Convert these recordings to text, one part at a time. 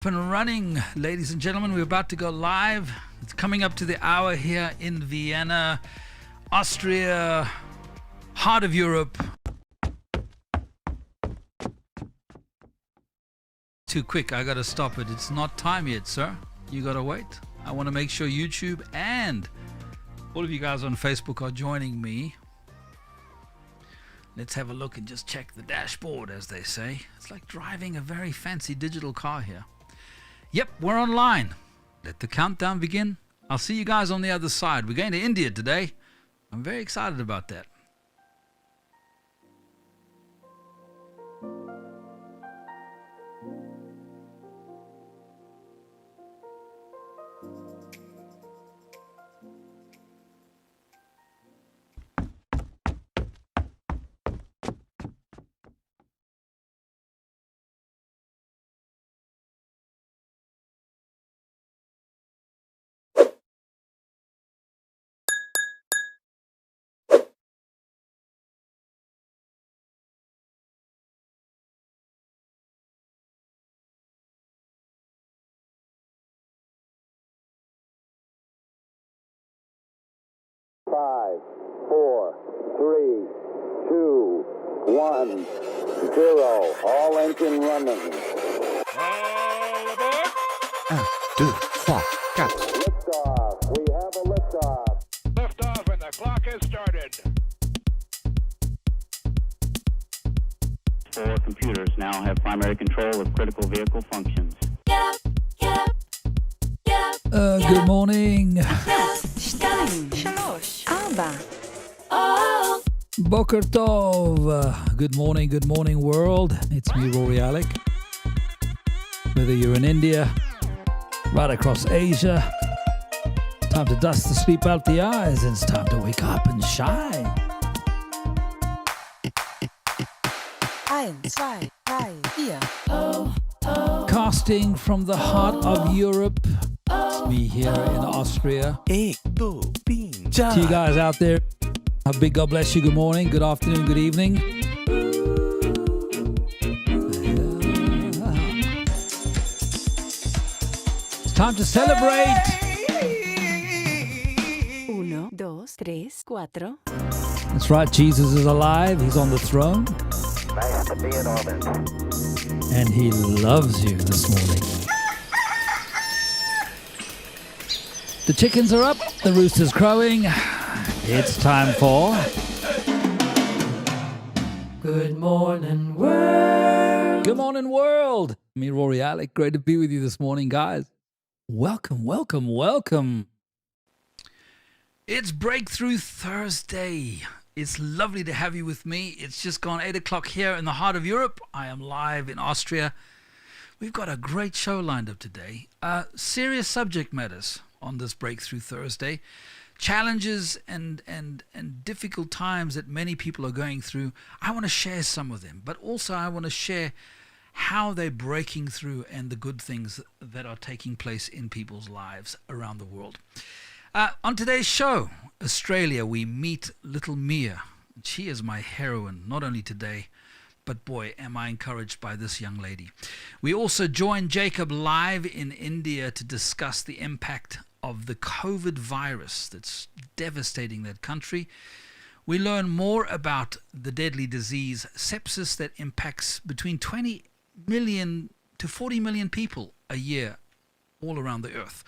And running, ladies and gentlemen. We're about to go live. It's coming up to the hour here in Vienna, Austria, heart of Europe. Too quick, I gotta stop it. It's not time yet, sir. You gotta wait. I want to make sure YouTube and all of you guys on Facebook are joining me. Let's have a look and just check the dashboard, as they say. It's like driving a very fancy digital car here. Yep, we're online. Let the countdown begin. I'll see you guys on the other side. We're going to India today. I'm very excited about that. Five, four, three, two, 1, 0. All engine running. All aboard! 1, 2, 3, 4. Liftoff. We have a liftoff. Liftoff and the clock has started. 4 computers now have primary control of critical vehicle functions. Good morning. Boker Tov. Good morning world. It's me, Rory, Alec. Whether you're in India, right across Asia, time to dust the sleep out the eyes. It's time to wake up and shine. 1, 2, 3, 4. Casting from the heart of Europe. It's me here in Austria. To you guys out there, a big God bless you. Good morning, good afternoon, good evening. It's time to celebrate. 1, 2, 3, 4. That's right, Jesus is alive. He's on the throne. Nice to be in orbit. And he loves you this morning. The chickens are up, the rooster's crowing. It's time for Good Morning World. Good morning world. Me, Rory, Alec. Great to be with you this morning, guys. Welcome. It's Breakthrough Thursday. It's lovely to have you with me. It's just gone 8 o'clock here in the heart of Europe. I am live in Austria. We've got a great show lined up today. Serious subject matters on this Breakthrough Thursday. Challenges and difficult times that many people are going through. I want to share some of them, but also I want to share how they're breaking through and the good things that are taking place in people's lives around the world. On today's show, Australia, we meet little Mia. She is my heroine, not only today, but boy, am I encouraged by this young lady. We also join Jacob live in India to discuss the impact of the COVID virus that's devastating that country. We learn more about the deadly disease sepsis that impacts between 20 million to 40 million people a year all around the earth.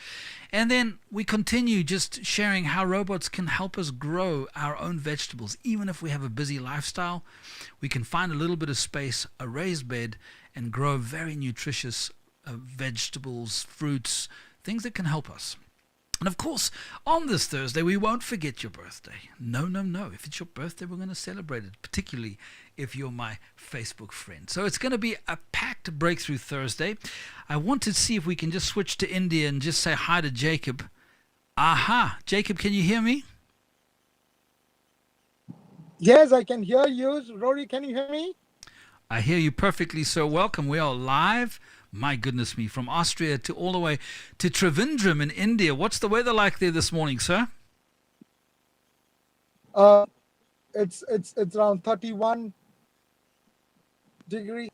And then we continue just sharing how robots can help us grow our own vegetables. Even if we have a busy lifestyle, we can find a little bit of space, a raised bed, and grow very nutritious vegetables, fruits, things that can help us. And of course, on this Thursday, we won't forget your birthday. No. If it's your birthday, we're going to celebrate it, particularly if you're my Facebook friend. So it's going to be a packed Breakthrough Thursday. I want to see if we can just switch to India and just say hi to Jacob. Aha, Jacob, can you hear me? Yes, I can hear you. Rory, can you hear me? I hear you perfectly, so welcome. We are live. My goodness me, from Austria to all the way to Trivandrum in India. What's the weather like there this morning, sir? It's around 31 degree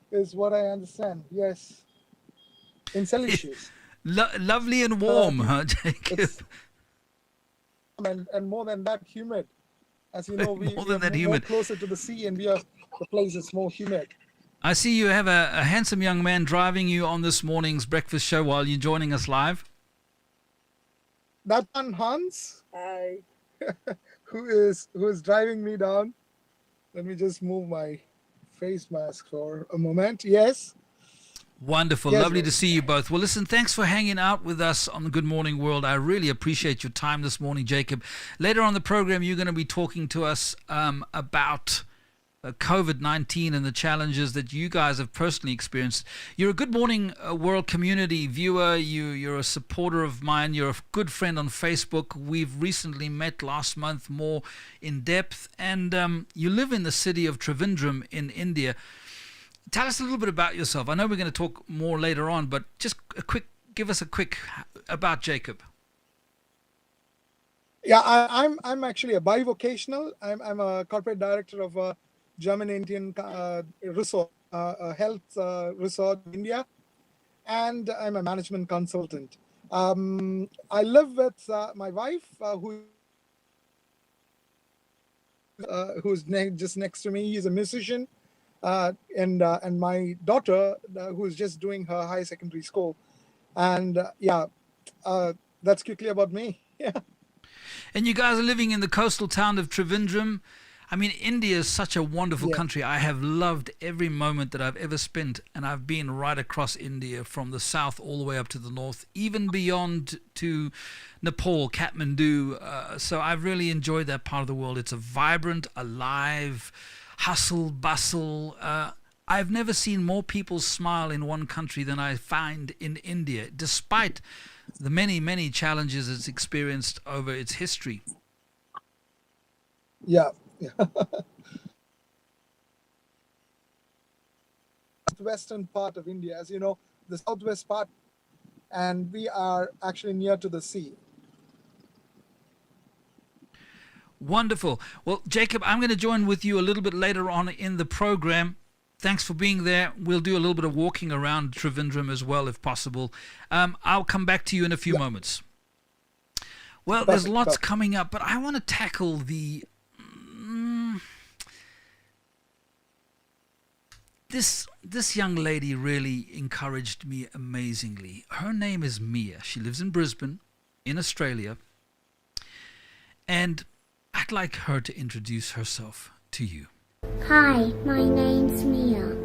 is what I understand. Yes. in Celsius. Lovely and warm, huh, Jacob? It's, and more than that, humid. As you know, we More are than that more humid. closer to the sea, and the place is more humid. I see you have a handsome young man driving you on this morning's breakfast show while you're joining us live. That one, Hans, who is driving me down. Let me just move my face mask for a moment. Yes. Wonderful. Yes, Lovely Rory. to see you both. Well, listen, thanks for hanging out with us on the Good Morning World. I really appreciate your time this morning, Jacob. Later on the program, you're going to be talking to us about COVID-19 and the challenges that you guys have personally experienced. You're a Good Morning World community viewer. You're a supporter of mine. You're a good friend on Facebook. We've recently met last month more in depth. And you live in the city of Trivandrum in India. Tell us a little bit about yourself. I know we're going to talk more later on, but just give us a quick about Jacob. Yeah, I'm actually a bivocational. I'm a corporate director of a German Indian resort, a health resort in India, and I'm a management consultant. I live with my wife, who's just next to me. He's a musician. And my daughter, who's just doing her high secondary school. And that's quickly about me. Yeah. And you guys are living in the coastal town of Trivandrum. I mean, India is such a wonderful Yeah. country. I have loved every moment that I've ever spent, and I've been right across India from the south all the way up to the north, even beyond to Nepal, Kathmandu. So I've really enjoyed that part of the world. It's a vibrant, alive, hustle, bustle. I've never seen more people smile in one country than I find in India, despite the many, many challenges it's experienced over its history. Yeah. Western part of India, as you know, the southwest part, and we are actually near to the sea. Wonderful. Well, Jacob, I'm going to join with you a little bit later on in the program. Thanks for being there. We'll do a little bit of walking around Trivandrum as well, if possible. I'll come back to you in a few moments. Well, there's Perfect, lots perfect. coming up, but I want to tackle the... This young lady really encouraged me amazingly. Her name is Mia. She lives in Brisbane, in Australia. And I'd like her to introduce herself to you. Hi, my name's Mia.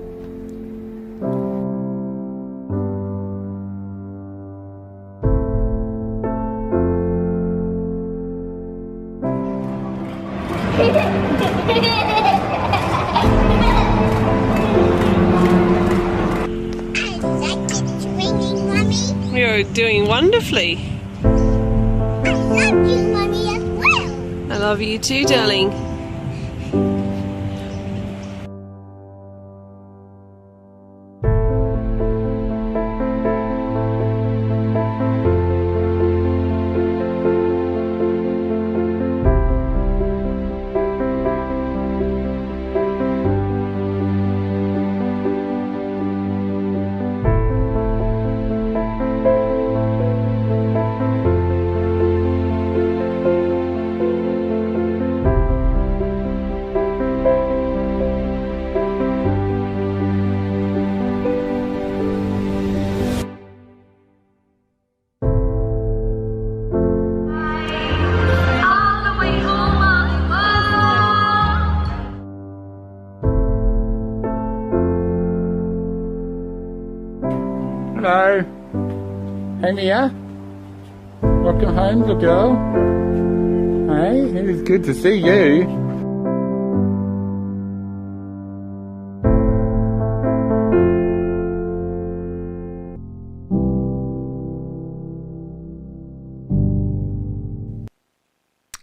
You're doing wonderfully. I love you, Mummy, as well. I love you too, darling. Hello. Hey, Mia. Welcome home, little girl. Hey, it is good to see you.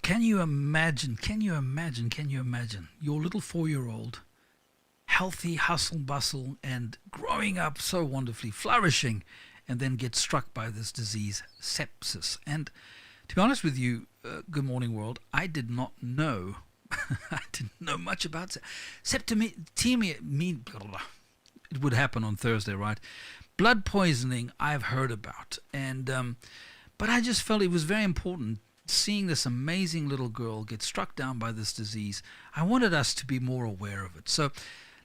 Can you imagine your little 4-year-old, healthy, hustle, bustle, and growing up so wonderfully, flourishing, and then get struck by this disease, sepsis? And to be honest with you, Good Morning World, I did not know, I didn't know much about septicemia. It would happen on Thursday, right? Blood poisoning I've heard about, and but I just felt it was very important seeing this amazing little girl get struck down by this disease. I wanted us to be more aware of it. So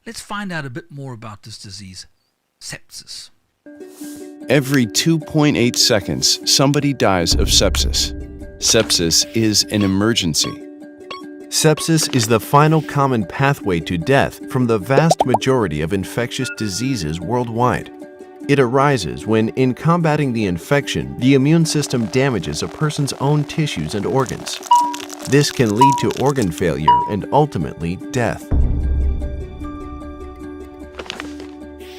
let's find out a bit more about this disease, sepsis. Every 2.8 seconds, somebody dies of sepsis. Sepsis is an emergency. Sepsis is the final common pathway to death from the vast majority of infectious diseases worldwide. It arises when, in combating the infection, the immune system damages a person's own tissues and organs. This can lead to organ failure and ultimately death.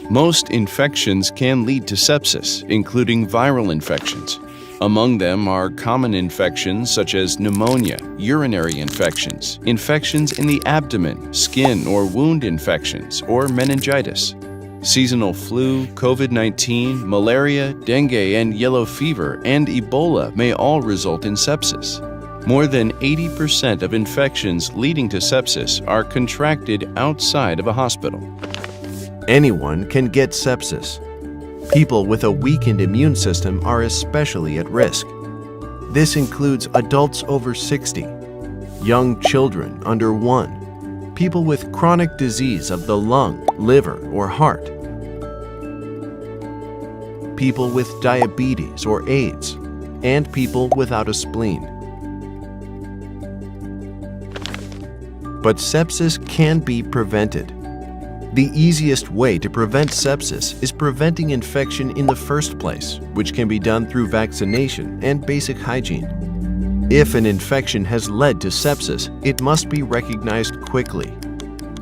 Most infections can lead to sepsis, including viral infections. Among them are common infections such as pneumonia, urinary infections, infections in the abdomen, skin or wound infections, or meningitis. Seasonal flu, COVID-19, malaria, dengue and yellow fever, and Ebola may all result in sepsis. More than 80% of infections leading to sepsis are contracted outside of a hospital. Anyone can get sepsis. People with a weakened immune system are especially at risk. This includes adults over 60, young children under 1, people with chronic disease of the lung, liver, or heart, people with diabetes or AIDS, and people without a spleen. But sepsis can be prevented. The easiest way to prevent sepsis is preventing infection in the first place, which can be done through vaccination and basic hygiene. If an infection has led to sepsis, it must be recognized quickly,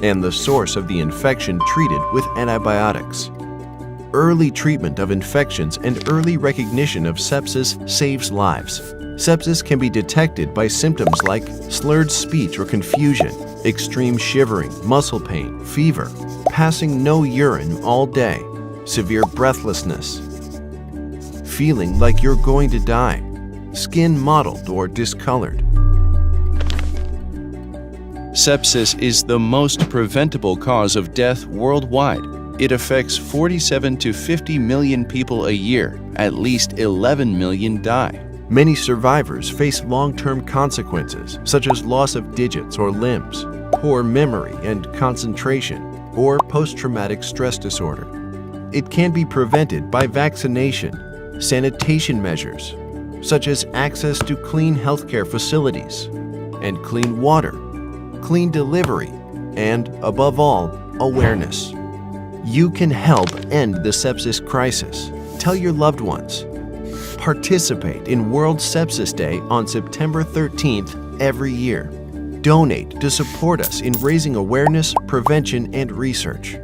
and the source of the infection treated with antibiotics. Early treatment of infections and early recognition of sepsis saves lives. Sepsis can be detected by symptoms like slurred speech or confusion, extreme shivering, muscle pain, fever, passing no urine all day, severe breathlessness, feeling like you're going to die, skin mottled or discolored. Sepsis is the most preventable cause of death worldwide. It affects 47 to 50 million people a year. At least 11 million die. Many survivors face long-term consequences, such as loss of digits or limbs, poor memory and concentration, or post-traumatic stress disorder. It can be prevented by vaccination, sanitation measures, such as access to clean healthcare facilities, and clean water, clean delivery, and, above all, awareness. You can help end the sepsis crisis. Tell your loved ones. Participate in World Sepsis Day on September 13th every year. Donate to support us in raising awareness, prevention, and research.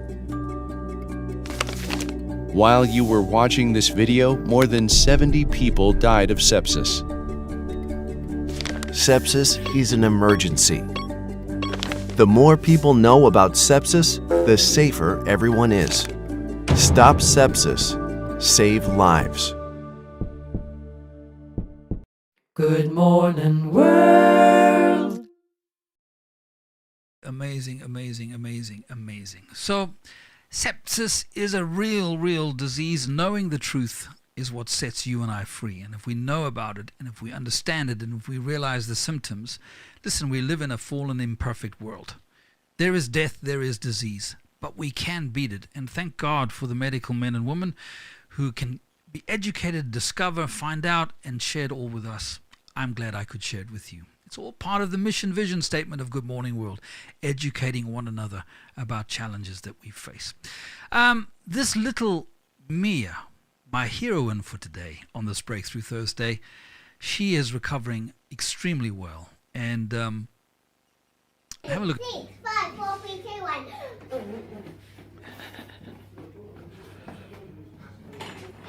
While you were watching this video, more than 70 people died of sepsis. Sepsis is an emergency. The more people know about sepsis, the safer everyone is. Stop sepsis. Save lives. Good morning, world. Amazing, amazing, amazing, amazing. So, sepsis is a real disease. Knowing the truth is what sets you and I free. And if we know about it, and if we understand it, and if we realize the symptoms, listen, we live in a fallen, imperfect world. There is death, there is disease, but we can beat it. And thank God for the medical men and women who can be educated, discover, find out, and share it all with us. I'm glad I could share it with you. It's all part of the mission vision statement of Good Morning World, educating one another about challenges that we face. This little Mia, my heroine for today on this Breakthrough Thursday, she is recovering extremely well. And have a look. 6, 5, 4, 3, 2,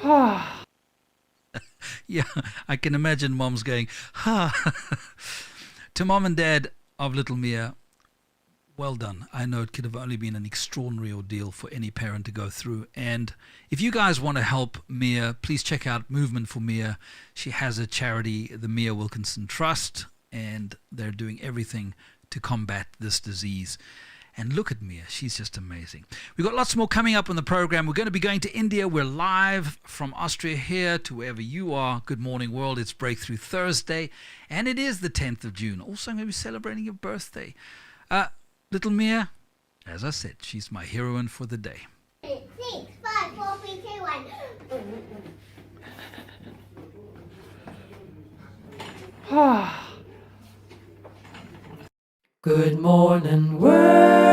1. Yeah, I can imagine moms going, ha. To mom and dad of little Mia, well done. I know it could have only been an extraordinary ordeal for any parent to go through. And if you guys want to help Mia, please check out Movement for Mia. She has a charity, the Mia Wilkinson Trust, and they're doing everything to combat this disease. And look at Mia, she's just amazing. We've got lots more coming up on the program. We're going to be going to India. We're live from Austria here to wherever you are. Good morning, world. It's Breakthrough Thursday, and it is the 10th of June. Also, I'm going to be celebrating your birthday. Little Mia, as I said, she's my heroine for the day. 6, 5, 4, 3, 2, 1. Good morning, world.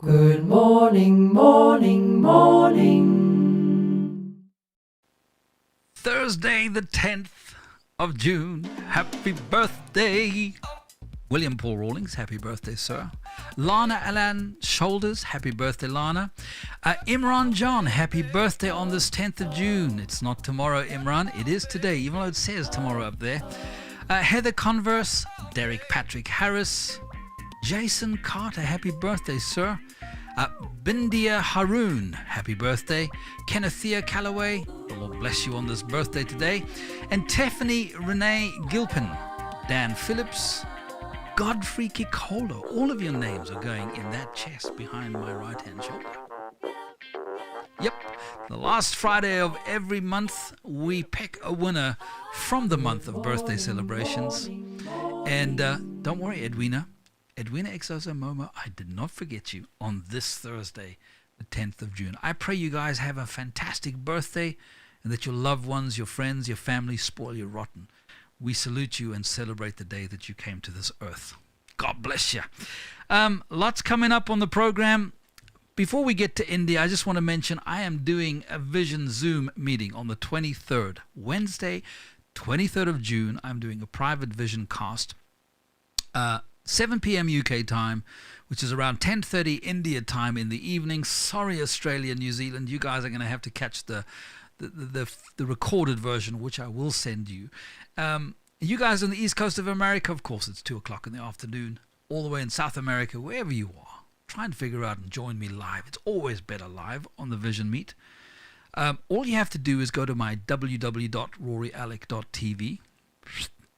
Good morning, morning, morning. Thursday, the 10th of June. Happy birthday. William Paul Rawlings, happy birthday, sir. Lana Alan Shoulders, happy birthday, Lana. Imran John, happy birthday on this 10th of June. It's not tomorrow, Imran. It is today, even though it says tomorrow up there. Heather Converse, Derek Patrick Harris. Jason Carter, happy birthday, sir. Bindia Haroon, happy birthday. Kennethia Calloway, the Lord bless you on this birthday today. And Tiffany Renee Gilpin, Dan Phillips, Godfrey Kikola. All of your names are going in that chest behind my right hand shoulder. Yep, the last Friday of every month, we pick a winner from the month of birthday celebrations. And don't worry, Edwina Exosa Momo, I did not forget you on this Thursday, the 10th of June. I pray you guys have a fantastic birthday and that your loved ones, your friends, your family spoil you rotten. We salute you and celebrate the day that you came to this earth. God bless you. Lots coming up on the program. Before we get to India, I just want to mention I am doing a Vision Zoom meeting on the 23rd, Wednesday, 23rd of June. I'm doing a private Vision cast. 7 p.m. UK time, which is around 10:30 India time in the evening. Sorry, Australia, New Zealand, you guys are going to have to catch the recorded version, which I will send you. You guys on the east coast of America, of course, it's 2 o'clock in the afternoon. All the way in South America, wherever you are, try and figure out and join me live. It's always better live on the Vision Meet. All you have to do is go to my www.roryalec.tv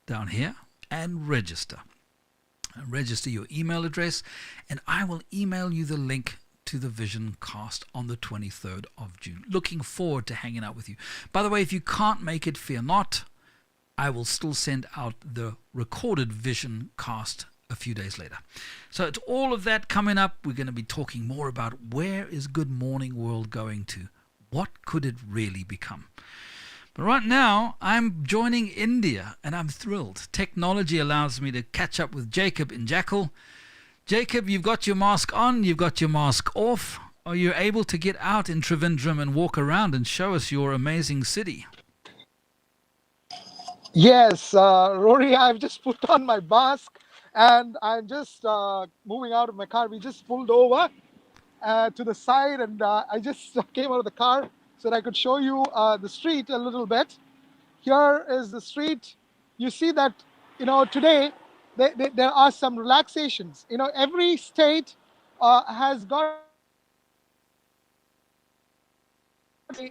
down here and register. Register your email address, and I will email you the link to the Vision cast on the 23rd of June. Looking forward to hanging out with you. By the way, if you can't make it, fear not. I will still send out the recorded Vision cast a few days later. So it's all of that coming up. We're going to be talking more about where is Good Morning World going to? What could it really become? But right now, I'm joining India, and I'm thrilled. Technology allows me to catch up with Jacob in Jackal. Jacob, you've got your mask on, you've got your mask off. Are you able to get out in Trivandrum and walk around and show us your amazing city? Yes, Rory, I've just put on my mask and I'm just moving out of my car. We just pulled over to the side, and I just came out of the car so that I could show you the street a little bit. Here is the street. You see that, today there are some relaxations. Every state has got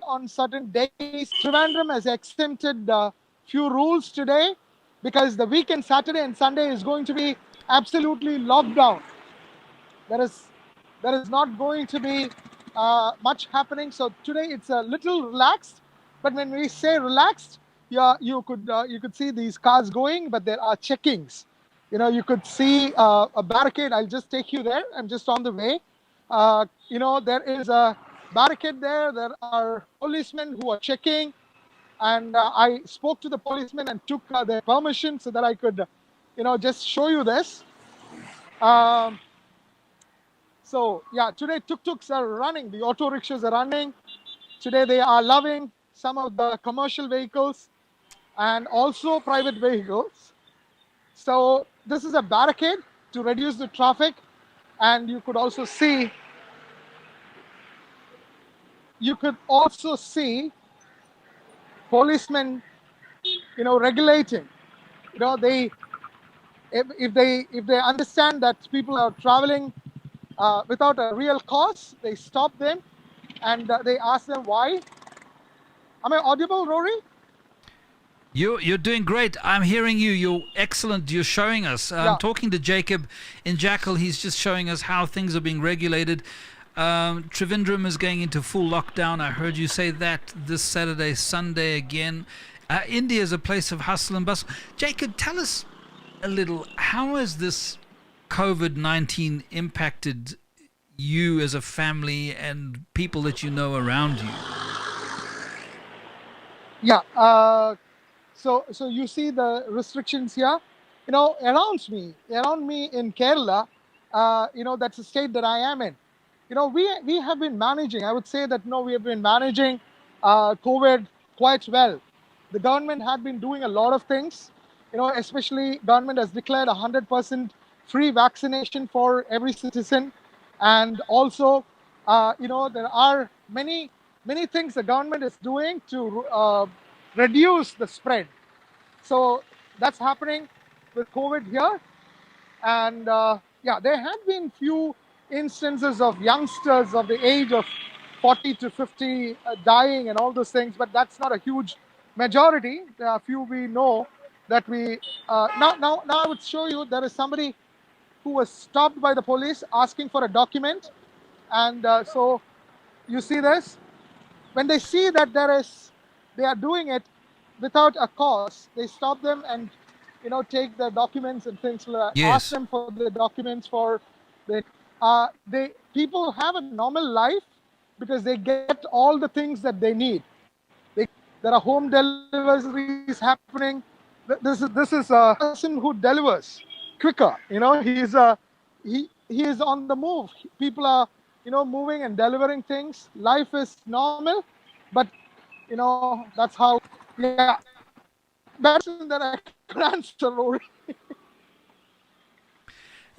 on certain days. Trivandrum has exempted few rules today because the weekend, Saturday and Sunday, is going to be absolutely locked down. There is not going to be much happening. So today it's a little relaxed. But when we say relaxed, yeah, you could see these cars going, but there are checkings. You could see a barricade. I'll just take you there. I'm just on the way. There is a barricade there. There are policemen who are checking, and I spoke to the policemen and took their permission so that I could, just show you this. So yeah, today tuk-tuks are running, the auto rickshaws are running. Today they are loving some of the commercial vehicles and also private vehicles. So this is a barricade to reduce the traffic, and you could also see policemen, regulating. If they understand that people are traveling without a real cause, they stop them and they ask them why. Am I audible, Rory? You're doing great. I'm hearing you. You're excellent. You're showing us. I'm talking to Jacob in Jackal. He's just showing us how things are being regulated. Trivandrum is going into full lockdown. I heard you say that this Saturday, Sunday again. India is a place of hustle and bustle. Jacob, tell us a little, how has this COVID-19 impacted you as a family and people that you know around you? Yeah. So you see the restrictions here. Around me in Kerala, that's the state that I am in. We have been managing. I would say that we have been managing COVID quite well. The government had been doing a lot of things. Especially government has declared 100% free vaccination for every citizen, and also, there are many things the government is doing to reduce the spread. So that's happening with COVID here, and there have been few instances of youngsters of the age of 40 to 50 dying and all those things, but that's not a huge majority. There are few we know that we now I would show you. There is somebody who was stopped by the police asking for a document, and so you see this. When they see that they are doing it without a cause, they stop them and take the documents and things like that. Yes. Ask them for the documents for the people have a normal life because they get all the things that they need. There are home deliveries happening. This is a person who delivers quicker. He is on the move. People are moving and delivering things. Life is normal, but that's how. Yeah, better than I can answer, Rory.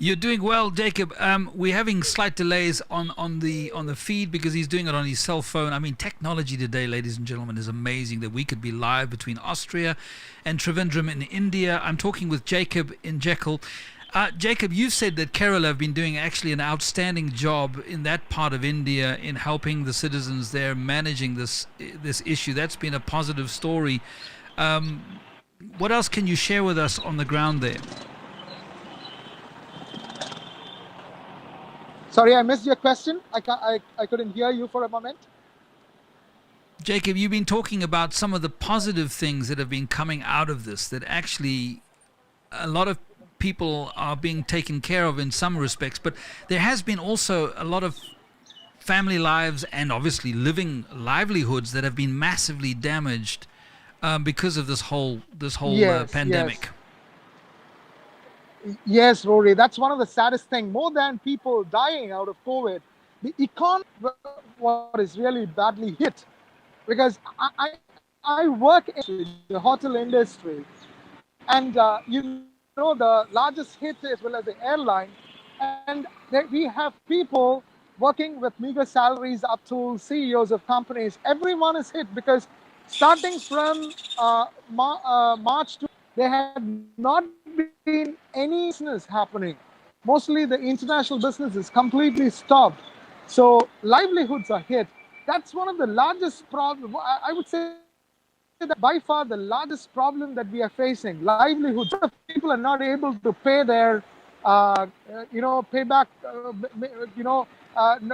You're doing well, Jacob. We're having slight delays on the feed because he's doing it on his cell phone. I mean, technology today, ladies and gentlemen, is amazing that we could be live between Austria and Trivandrum in India. I'm talking with Jacob in Jekyll. Jacob, you've said that Kerala have been doing actually an outstanding job in that part of India in helping the citizens there managing this issue. That's been a positive story. What else can you share with us on the ground there? Sorry, I missed your question. I couldn't hear you for a moment. Jacob, you've been talking about some of the positive things that have been coming out of this, that actually a lot of people are being taken care of in some respects, but there has been also a lot of family lives and obviously living livelihoods that have been massively damaged because of this whole pandemic. Yes, Rory, that's one of the saddest things. More than people dying out of COVID, the economy is really badly hit. Because I work in the hotel industry, and the largest hit as well as the airline, and we have people working with meager salaries up to CEOs of companies. Everyone is hit because starting from March to there had not been any business happening. Mostly the international business is completely stopped. So livelihoods are hit. that's one of the largest problems. I would say that by far the largest problem that we are facing. Livelihoods. People are not able to pay their, pay back,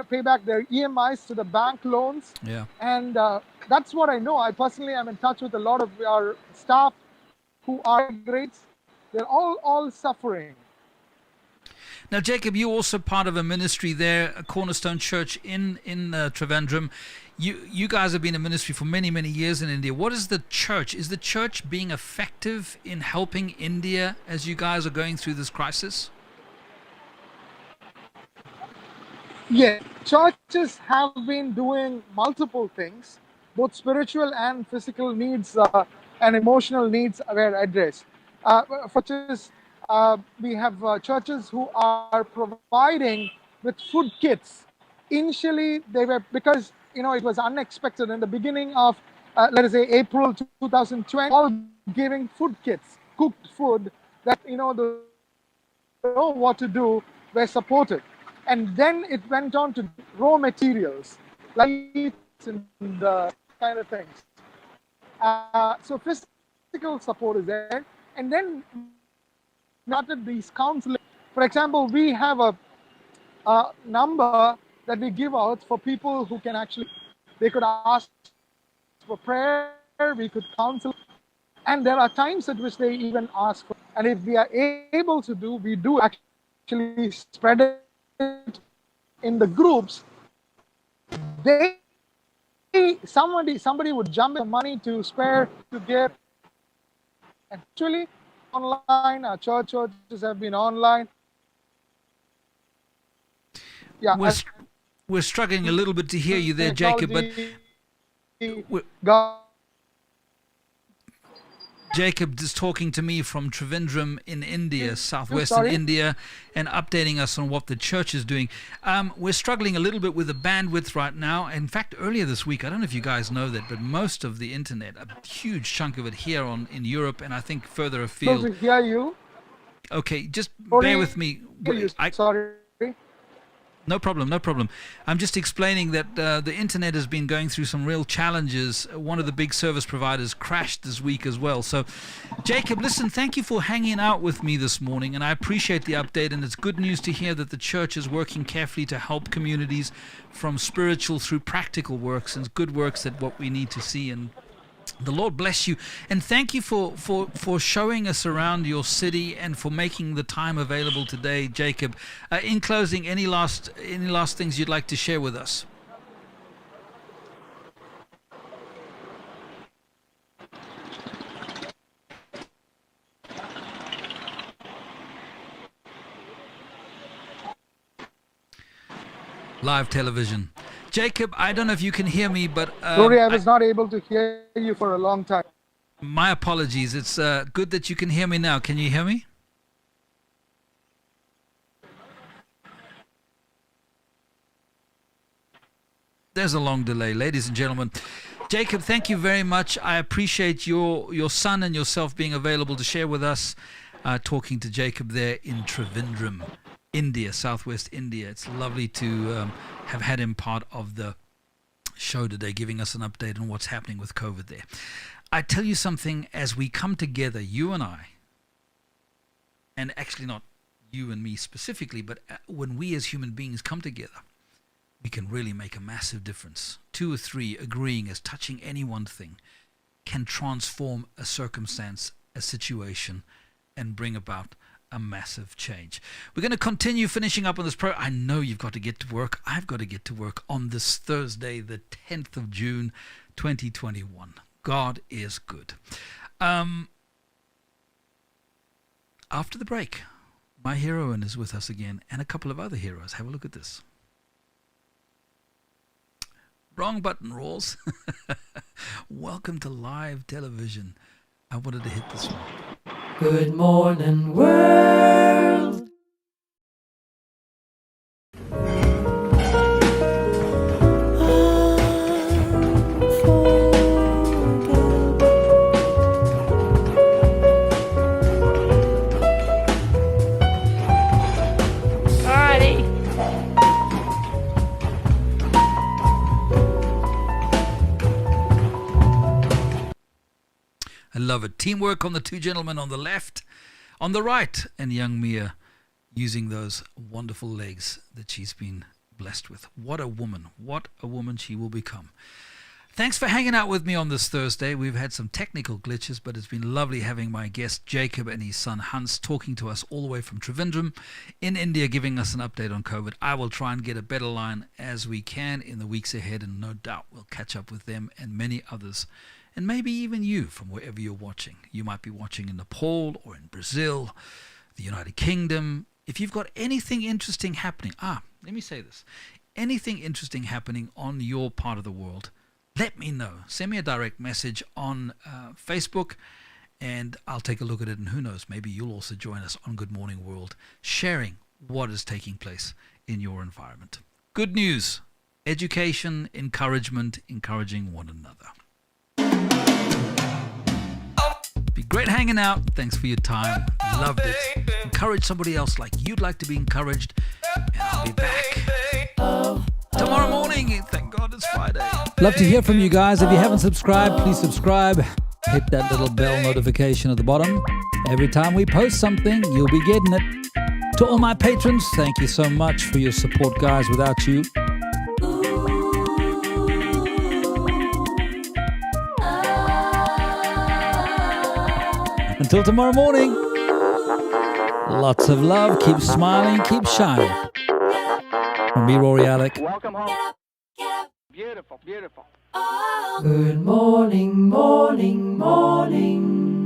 pay back their EMIs to the bank loans. Yeah. And that's what I know. I personally am in touch with a lot of our staff who are grades. They're all suffering. Now, Jacob, you're also part of a ministry there, a Cornerstone Church in Trivandrum. You guys have been in ministry for many, many years in India. What is the church? Is the church being effective in helping India as you guys are going through this crisis? Yes, churches have been doing multiple things. Both spiritual and physical needs and emotional needs were addressed. For churches, we have churches who are providing with food kits. Initially, they were, because it was unexpected in the beginning of, let us say, April 2020, all giving food kits, cooked food that they know what to do, were supported. And then it went on to raw materials, lights and kind of things. So physical support is there. And then started these counseling. For example, we have a number that we give out for people who can actually, they could ask for prayer, we could counsel. And there are times at which they even ask for, and if we are able to do, we do actually spread it in the groups. Somebody would jump in money to spare, to give. Actually, online, our churches have been online. Yeah, we're struggling a little bit to hear you there, Jacob, but Jacob is talking to me from Trivandrum in India, southwestern India, and updating us on what the church is doing. We're struggling a little bit with the bandwidth right now. In fact, earlier this week, I don't know if you guys know that, but most of the internet, a huge chunk of it here in Europe, and I think further afield. To hear you. Okay, just bear with me. Sorry. No problem. I'm just explaining that the internet has been going through some real challenges. One of the big service providers crashed this week as well. So, Jacob, listen, thank you for hanging out with me this morning, and I appreciate the update, and it's good news to hear that the church is working carefully to help communities from spiritual through practical works and good works that what we need to see. And the Lord bless you, and thank you for showing us around your city and for making the time available today, Jacob. In closing, any last things you'd like to share with us? Live television. Jacob, I don't know if you can hear me, but Rory, I was not able to hear you for a long time. My apologies. It's good that you can hear me now. Can you hear me? There's a long delay, ladies and gentlemen. Jacob, thank you very much. I appreciate your son and yourself being available to share with us. Talking to Jacob there in Trivandrum, India, southwest India. It's lovely to have had him part of the show today, giving us an update on what's happening with COVID there. I tell you something, as we come together, you and I, and actually not you and me specifically, but when we as human beings come together, we can really make a massive difference. 2 or 3 agreeing as touching any one thing can transform a circumstance, a situation, and bring about a massive change. We're going to continue finishing up on this program. I know you've got to get to work. I've got to get to work on this Thursday, the 10th of June, 2021. God is good. After the break, my heroine is with us again, and a couple of other heroes. Have a look at this. Wrong button, Rawls. Welcome to live television. I wanted to hit this one. Good morning, world. Alrighty. love it. Teamwork on the two gentlemen on the left, on the right, and young Mia using those wonderful legs that she's been blessed with. What a woman. What a woman she will become. Thanks for hanging out with me on this Thursday. We've had some technical glitches, but it's been lovely having my guest Jacob and his son Hans talking to us all the way from Trivandrum in India, giving us an update on COVID. I will try and get a better line as we can in the weeks ahead, and no doubt we'll catch up with them and many others, and maybe even you from wherever you're watching. You might be watching in Nepal or in Brazil, the United Kingdom. If you've got anything interesting happening, let me say this, anything interesting happening on your part of the world, let me know. Send me a direct message on Facebook, and I'll take a look at it, and who knows, maybe you'll also join us on Good Morning World, sharing what is taking place in your environment. Good news, education, encouragement, encouraging one another. Be great hanging out. Thanks for your time. Loved it. Encourage somebody else like you'd like to be encouraged, and I'll be back tomorrow morning. Thank God it's Friday. Love to hear from you guys. If you haven't subscribed, please subscribe. Hit that little bell notification at the bottom. Every time we post something, you'll be getting it. To all my patrons, thank you so much for your support, guys. Without you, until tomorrow morning, lots of love. Keep smiling, keep shining. From me, Rory, Alec. Welcome home. Beautiful, beautiful. Good morning, morning, morning.